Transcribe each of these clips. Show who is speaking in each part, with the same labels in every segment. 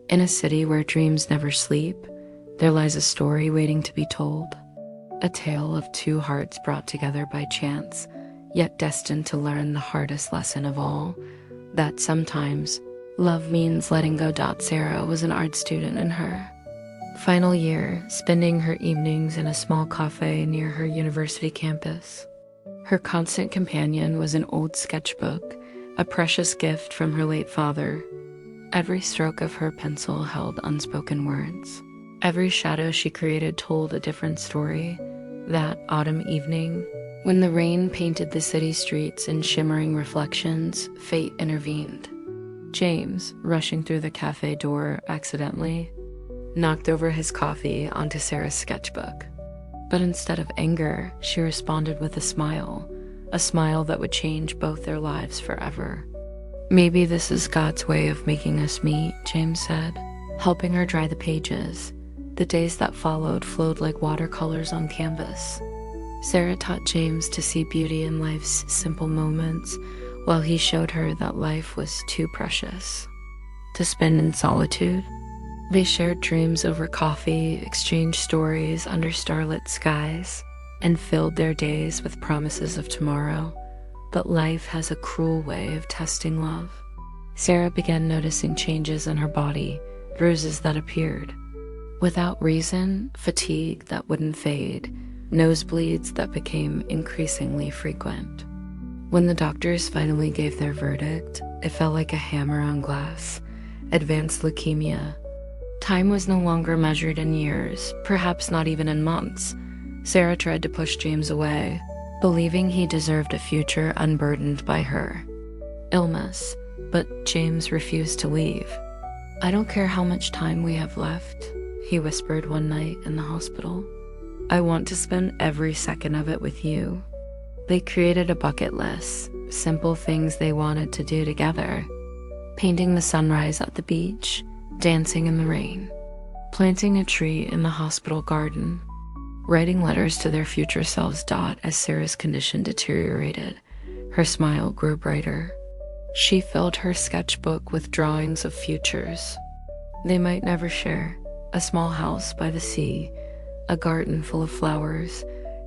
Speaker 1: In a city where dreams never sleep, there lies a story waiting to be told. A tale of two hearts brought together by chance, yet destined to learn the hardest lesson of all, that sometimes love means letting go. Sarah was an art student in her final year, spending her evenings in a small cafe near her university campus. Her constant companion was an old sketchbook, a precious gift from her late father. Every stroke of her pencil held unspoken words. Every shadow she created told a different story. That autumn evening, when the rain painted the city streets in shimmering reflections, fate intervened. James, rushing through the cafe door accidentally, knocked over his coffee onto Sarah's sketchbook. But instead of anger, she responded with a smile that would change both their lives forever. "Maybe this is God's way of making us meet," James said, helping her dry the pages. The days that followed flowed like watercolors on canvas. Sarah taught James to see beauty in life's simple moments, while he showed her that life was too precious to spend in solitude. They shared dreams over coffee, exchanged stories under starlit skies, and filled their days with promises of tomorrow. But life has a cruel way of testing love. Sarah began noticing changes in her body, bruises that appeared without reason, fatigue that wouldn't fade, nosebleeds that became increasingly frequent. When the doctors finally gave their verdict, it felt like a hammer on glass: advanced leukemia. Time was no longer measured in years, perhaps not even in months. Sarah tried to push James away, believing he deserved a future unburdened by her illness, but James refused to leave. "I don't care how much time we have left," he whispered one night in the hospital. "I want to spend every second of it with you." They created a bucket list, simple things they wanted to do together: painting the sunrise at the beach, dancing in the rain, planting a tree in the hospital garden, writing letters to their future selves. As Sarah's condition deteriorated, her smile grew brighter. She filled her sketchbook with drawings of futures they might never share: a small house by the sea, a garden full of flowers,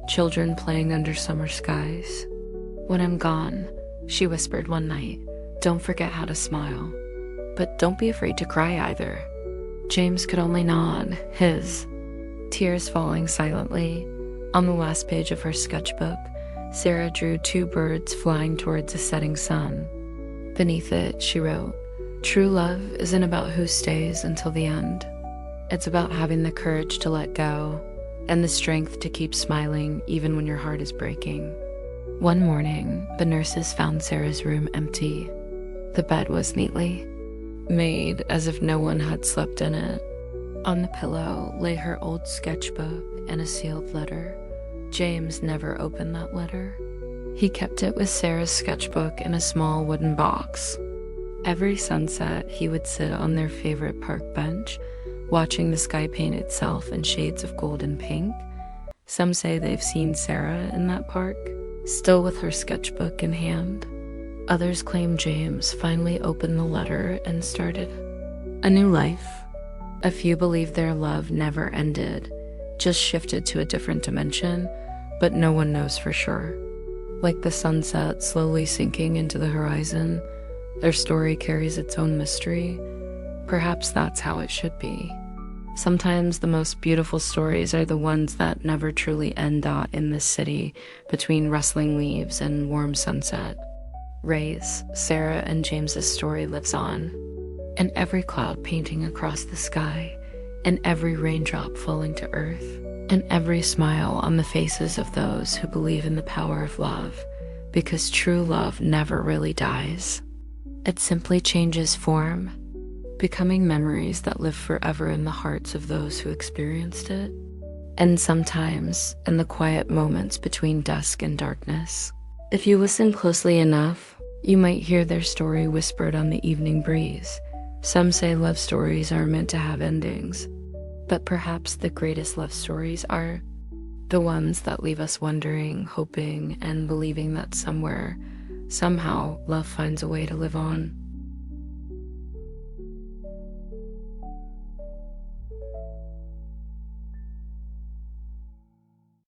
Speaker 1: children playing under summer skies. "When I'm gone," she whispered one night, "don't forget how to smile. But don't be afraid to cry either." James could only nod, his tears falling silently. On the last page of her sketchbook, Sarah drew two birds flying towards a setting sun. Beneath it, she wrote, "True love isn't about who stays until the end. It's about having the courage to let go and the strength to keep smiling even when your heart is breaking." One morning, the nurses found Sarah's room empty. The bed was neatly made, as if no one had slept in it. On the pillow lay her old sketchbook and a sealed letter. James never opened that letter. He kept it with Sarah's sketchbook in a small wooden box. Every sunset, he would sit on their favorite park bench, watching the sky paint itself in shades of gold and pink. Some say they've seen Sarah in that park, still with her sketchbook in hand. Others claim James finally opened the letter and started a new life. A few believe their love never ended, just shifted to a different dimension, but no one knows for sure. Like the sunset slowly sinking into the horizon, their story carries its own mystery. Perhaps that's how it should be. Sometimes the most beautiful stories are the ones that never truly end. In this city, between rustling leaves and warm sunset rays, Sarah and James's story lives on. And every cloud painting across the sky, and every raindrop falling to earth, and every smile on the faces of those who believe in the power of love, because true love never really dies. It simply changes form, becoming memories that live forever in the hearts of those who experienced it. And sometimes, in the quiet moments between dusk and darkness, if you listen closely enough, you might hear their story whispered on the evening breeze. Some say love stories are meant to have endings, but perhaps the greatest love stories are the ones that leave us wondering, hoping, and believing that somewhere, somehow, love finds a way to live on.